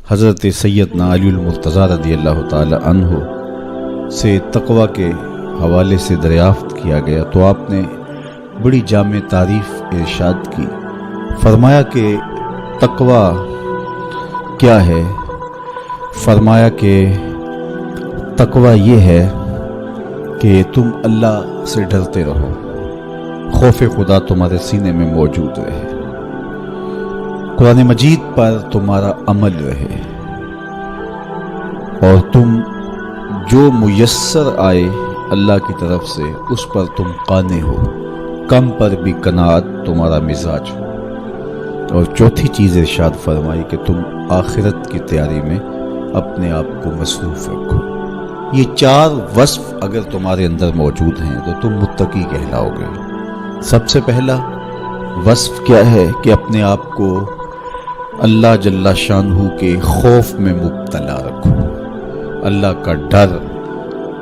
حضرت سیدنا علی المرتضیٰ رضی اللہ تعالی عنہ سے تقوی کے حوالے سے دریافت کیا گیا تو آپ نے بڑی جامع تعریف ارشاد کی. فرمایا کہ تقوی کیا ہے؟ فرمایا کہ تقوی یہ ہے کہ تم اللہ سے ڈرتے رہو، خوف خدا تمہارے سینے میں موجود رہے، قرآن مجید پر تمہارا عمل رہے، اور تم جو میسر آئے اللہ کی طرف سے اس پر تم قانع ہو، کم پر بھی قناعت تمہارا مزاج ہو. اور چوتھی چیز ارشاد فرمائی کہ تم آخرت کی تیاری میں اپنے آپ کو مصروف رکھو. یہ چار وصف اگر تمہارے اندر موجود ہیں تو تم متقی کہلاؤ گے. سب سے پہلا وصف کیا ہے کہ اپنے آپ کو اللہ جل شانہ کے خوف میں مبتلا رکھو، اللہ کا ڈر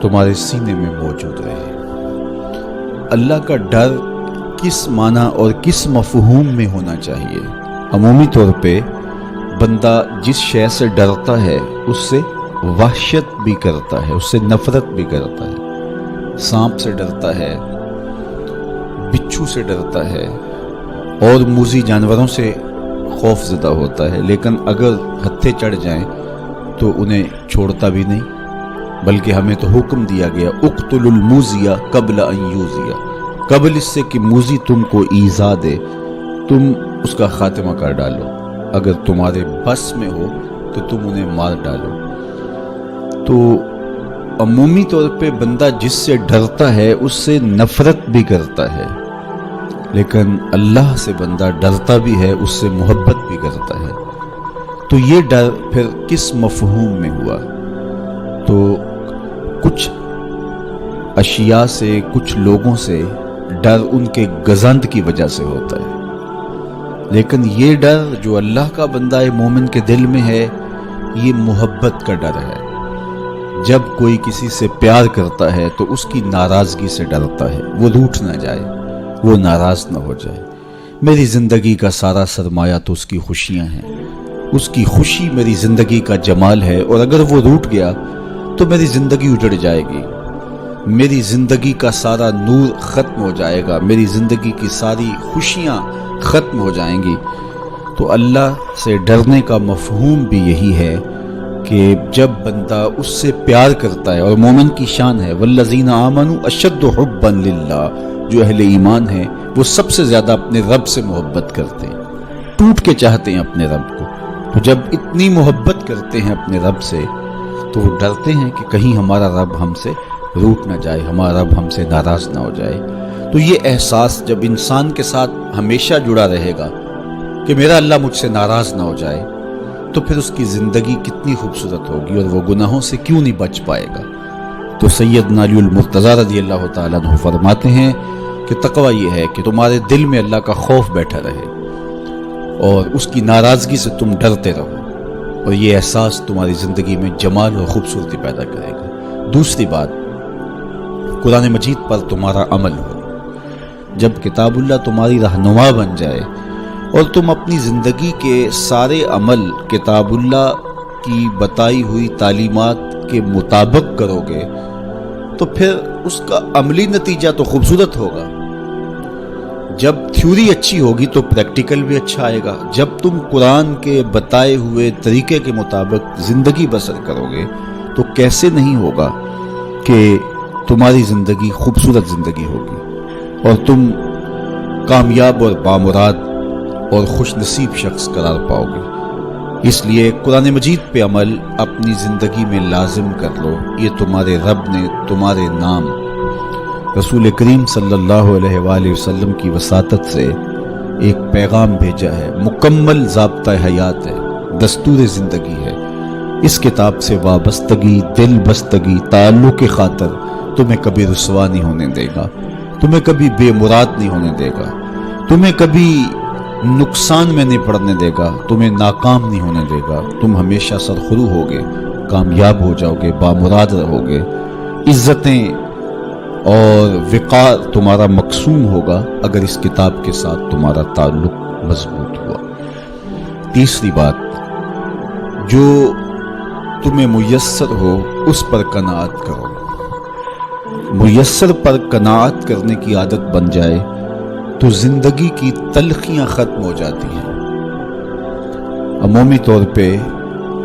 تمہارے سینے میں موجود رہے. اللہ کا ڈر کس معنی اور کس مفہوم میں ہونا چاہیے؟ عمومی طور پہ بندہ جس شے سے ڈرتا ہے اس سے وحشت بھی کرتا ہے، اس سے نفرت بھی کرتا ہے. سانپ سے ڈرتا ہے، بچھو سے ڈرتا ہے، اور موذی جانوروں سے خوف زدہ ہوتا ہے، لیکن اگر ہتھے چڑھ جائیں تو انہیں چھوڑتا بھی نہیں، بلکہ ہمیں تو حکم دیا گیا اقتلوا الموذی قبل ان یوذی، قبل اس سے کہ موذی تم کو ایذا دے تم اس کا خاتمہ کر ڈالو. اگر تمہارے بس میں ہو تو تم انہیں مار ڈالو. تو عمومی طور پہ بندہ جس سے ڈرتا ہے اس سے نفرت بھی کرتا ہے، لیکن اللہ سے بندہ ڈرتا بھی ہے، اس سے محبت بھی کرتا ہے. تو یہ ڈر پھر کس مفہوم میں ہوا؟ تو کچھ اشیاء سے، کچھ لوگوں سے ڈر ان کے گزند کی وجہ سے ہوتا ہے، لیکن یہ ڈر جو اللہ کا بندہ مومن کے دل میں ہے یہ محبت کا ڈر ہے. جب کوئی کسی سے پیار کرتا ہے تو اس کی ناراضگی سے ڈرتا ہے، وہ روٹھ نہ جائے، وہ ناراض نہ ہو جائے. میری زندگی کا سارا سرمایہ تو اس کی خوشیاں ہیں، اس کی خوشی میری زندگی کا جمال ہے، اور اگر وہ روٹھ گیا تو میری زندگی اجڑ جائے گی، میری زندگی کا سارا نور ختم ہو جائے گا، میری زندگی کی ساری خوشیاں ختم ہو جائیں گی. تو اللہ سے ڈرنے کا مفہوم بھی یہی ہے کہ جب بندہ اس سے پیار کرتا ہے، اور مومن کی شان ہے والذین آمنوا اشد حبا للہ، جو اہل ایمان ہیں وہ سب سے زیادہ اپنے رب سے محبت کرتے ہیں، ٹوٹ کے چاہتے ہیں اپنے رب کو. تو جب اتنی محبت کرتے ہیں اپنے رب سے تو وہ ڈرتے ہیں کہ کہیں ہمارا رب ہم سے روٹ نہ جائے، ہمارا رب ہم سے ناراض نہ ہو جائے. تو یہ احساس جب انسان کے ساتھ ہمیشہ جڑا رہے گا کہ میرا اللہ مجھ سے ناراض نہ ہو جائے، تو پھر اس کی زندگی کتنی خوبصورت ہوگی اور وہ گناہوں سے کیوں نہیں بچ پائے گا. تو سیدنا علی المرتضیٰ رضی اللہ تعالیٰ عنہ فرماتے ہیں کہ تقوی یہ ہے کہ تمہارے دل میں اللہ کا خوف بیٹھا رہے اور اس کی ناراضگی سے تم ڈرتے رہو، اور یہ احساس تمہاری زندگی میں جمال اور خوبصورتی پیدا کرے گا. دوسری بات، قرآن مجید پر تمہارا عمل ہو. جب کتاب اللہ تمہاری رہنما بن جائے اور تم اپنی زندگی کے سارے عمل کتاب اللہ کی بتائی ہوئی تعلیمات کے مطابق کرو گے تو پھر اس کا عملی نتیجہ تو خوبصورت ہوگا. جب تھیوری اچھی ہوگی تو پریکٹیکل بھی اچھا آئے گا. جب تم قرآن کے بتائے ہوئے طریقے کے مطابق زندگی بسر کرو گے تو کیسے نہیں ہوگا کہ تمہاری زندگی خوبصورت زندگی ہوگی اور تم کامیاب اور بامراد اور خوش نصیب شخص قرار پاؤ گے. اس لیے قرآن مجید پہ عمل اپنی زندگی میں لازم کر لو. یہ تمہارے رب نے تمہارے نام رسول کریم صلی اللہ علیہ وآلہ وسلم کی وساطت سے ایک پیغام بھیجا ہے، مکمل ضابطہ حیات ہے، دستور زندگی ہے. اس کتاب سے وابستگی، دل بستگی، تعلق کی خاطر تمہیں کبھی رسوا نہیں ہونے دے گا، تمہیں کبھی بے مراد نہیں ہونے دے گا، تمہیں کبھی نقصان میں نہیں پڑنے دے گا، تمہیں ناکام نہیں ہونے دے گا. تم ہمیشہ سرخرو ہوگے، کامیاب ہو جاؤ گے، بامراد رہو گے. عزتیں اور وقار تمہارا مقسوم ہوگا اگر اس کتاب کے ساتھ تمہارا تعلق مضبوط ہوا. تیسری بات، جو تمہیں میسر ہو اس پر قناعت کرو۔ میسر پر قناعت کرنے کی عادت بن جائے تو زندگی کی تلخیاں ختم ہو جاتی ہیں۔ عمومی طور پہ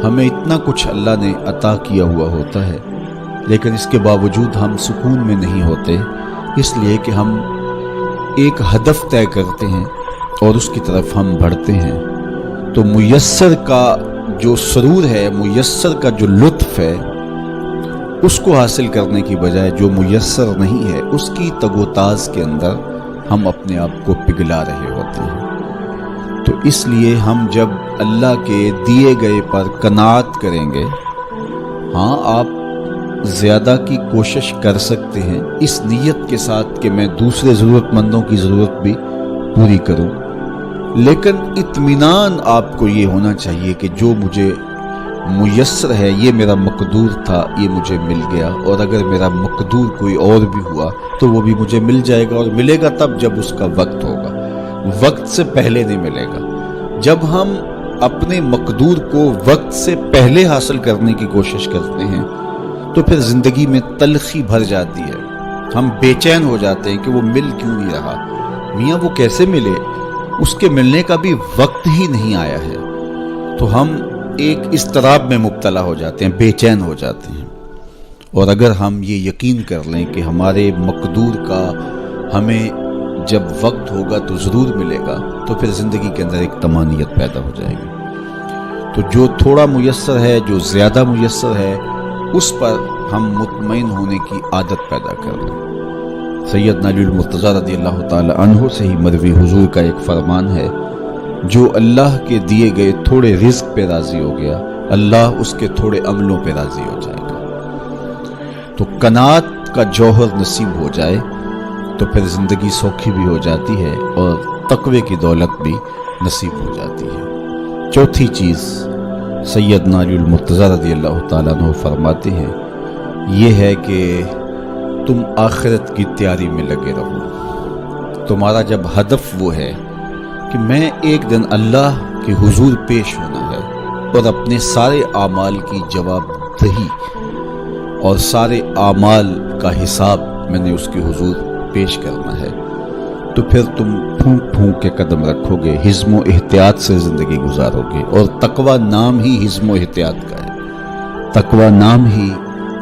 ہمیں اتنا کچھ اللہ نے عطا کیا ہوا ہوتا ہے، لیکن اس کے باوجود ہم سکون میں نہیں ہوتے، اس لیے کہ ہم ایک ہدف طے کرتے ہیں اور اس کی طرف ہم بڑھتے ہیں۔ تو میسر کا جو سرور ہے، میسر کا جو لطف ہے، اس کو حاصل کرنے کی بجائے جو میسر نہیں ہے اس کی تگ و تاز کے اندر ہم اپنے آپ کو پگھلا رہے ہوتے ہیں۔ تو اس لیے ہم جب اللہ کے دیے گئے پر قناعت کریں گے، ہاں آپ زیادہ کی کوشش کر سکتے ہیں اس نیت کے ساتھ کہ میں دوسرے ضرورت مندوں کی ضرورت بھی پوری کروں، لیکن اطمینان آپ کو یہ ہونا چاہیے کہ جو مجھے میسر ہے، یہ میرا مقدور تھا، یہ مجھے مل گیا، اور اگر میرا مقدور کوئی اور بھی ہوا تو وہ بھی مجھے مل جائے گا، اور ملے گا تب جب اس کا وقت ہوگا، وقت سے پہلے نہیں ملے گا۔ جب ہم اپنے مقدور کو وقت سے پہلے حاصل کرنے کی کوشش کرتے ہیں تو پھر زندگی میں تلخی بھر جاتی ہے، ہم بے چین ہو جاتے ہیں کہ وہ مل کیوں نہیں رہا، میاں وہ کیسے ملے، اس کے ملنے کا بھی وقت ہی نہیں آیا ہے۔ تو ہم ایک اضطراب میں مبتلا ہو جاتے ہیں، بے چین ہو جاتے ہیں۔ اور اگر ہم یہ یقین کر لیں کہ ہمارے مقدور کا ہمیں جب وقت ہوگا تو ضرور ملے گا، تو پھر زندگی کے اندر ایک طمانینت پیدا ہو جائے گی۔ تو جو تھوڑا میسر ہے، جو زیادہ میسر ہے، اس پر ہم مطمئن ہونے کی عادت پیدا کر لیں۔ سیدنا علی المرتضیٰ رضی اللہ تعالی عنہ سے ہی مروی حضور کا ایک فرمان ہے، جو اللہ کے دیے گئے تھوڑے رزق پہ راضی ہو گیا، اللہ اس کے تھوڑے عملوں پہ راضی ہو جائے گا۔ تو قناعت کا جوہر نصیب ہو جائے تو پھر زندگی سوکھی بھی ہو جاتی ہے اور تقوی کی دولت بھی نصیب ہو جاتی ہے۔ چوتھی چیز سیدنا علی المرتضیٰ رضی اللہ تعالیٰ عنہ فرماتے ہیں، یہ ہے کہ تم آخرت کی تیاری میں لگے رہو۔ تمہارا جب ہدف وہ ہے کہ میں ایک دن اللہ کے حضور پیش ہونا ہے اور اپنے سارے اعمال کی جواب دہی اور سارے اعمال کا حساب میں نے اس کے حضور پیش کرنا ہے، تو پھر تم پھونک پھونک کے قدم رکھو گے، حزم و احتیاط سے زندگی گزارو گے۔ اور تقوی نام ہی حزم و احتیاط کا ہے، تقوی نام ہی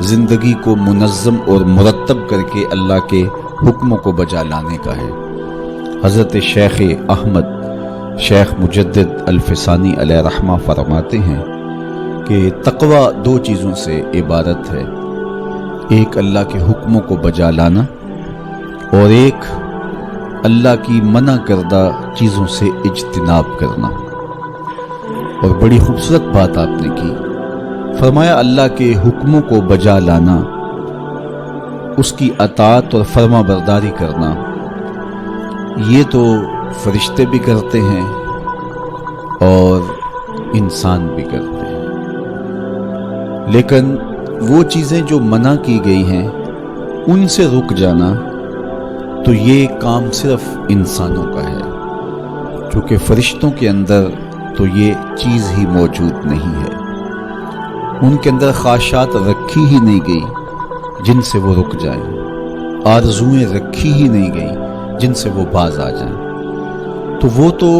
زندگی کو منظم اور مرتب کر کے اللہ کے حکموں کو بجا لانے کا ہے۔ حضرت شیخ احمد شیخ مجدد الفسانی علیہ رحمہ فرماتے ہیں کہ تقوی دو چیزوں سے عبارت ہے، ایک اللہ کے حکموں کو بجا لانا اور ایک اللہ کی منع کردہ چیزوں سے اجتناب کرنا۔ اور بڑی خوبصورت بات آپ نے کی، فرمایا اللہ کے حکموں کو بجا لانا، اس کی اطاعت اور فرما برداری کرنا، یہ تو فرشتے بھی کرتے ہیں اور انسان بھی کرتے ہیں، لیکن وہ چیزیں جو منع کی گئی ہیں ان سے رک جانا تو یہ کام صرف انسانوں کا ہے، چونکہ فرشتوں کے اندر تو یہ چیز ہی موجود نہیں ہے، ان کے اندر خواہشات رکھی ہی نہیں گئی جن سے وہ رک جائیں، آرزویں رکھی ہی نہیں گئی جن سے وہ باز آ جائیں۔ تو وہ تو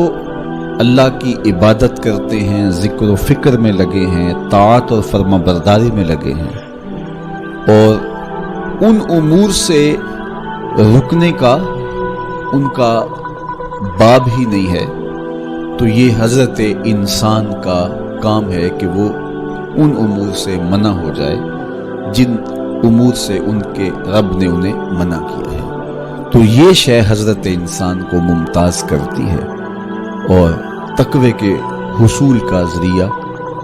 اللہ کی عبادت کرتے ہیں، ذکر و فکر میں لگے ہیں، طاعت اور فرما برداری میں لگے ہیں، اور ان امور سے رکنے کا ان کا باب ہی نہیں ہے۔ تو یہ حضرت انسان کا کام ہے کہ وہ ان امور سے منع ہو جائے جن امور سے ان کے رب نے انہیں منع کیا ہے۔ تو یہ شے حضرت انسان کو ممتاز کرتی ہے اور تقوی کے حصول کا ذریعہ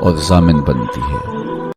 اور ضامن بنتی ہے۔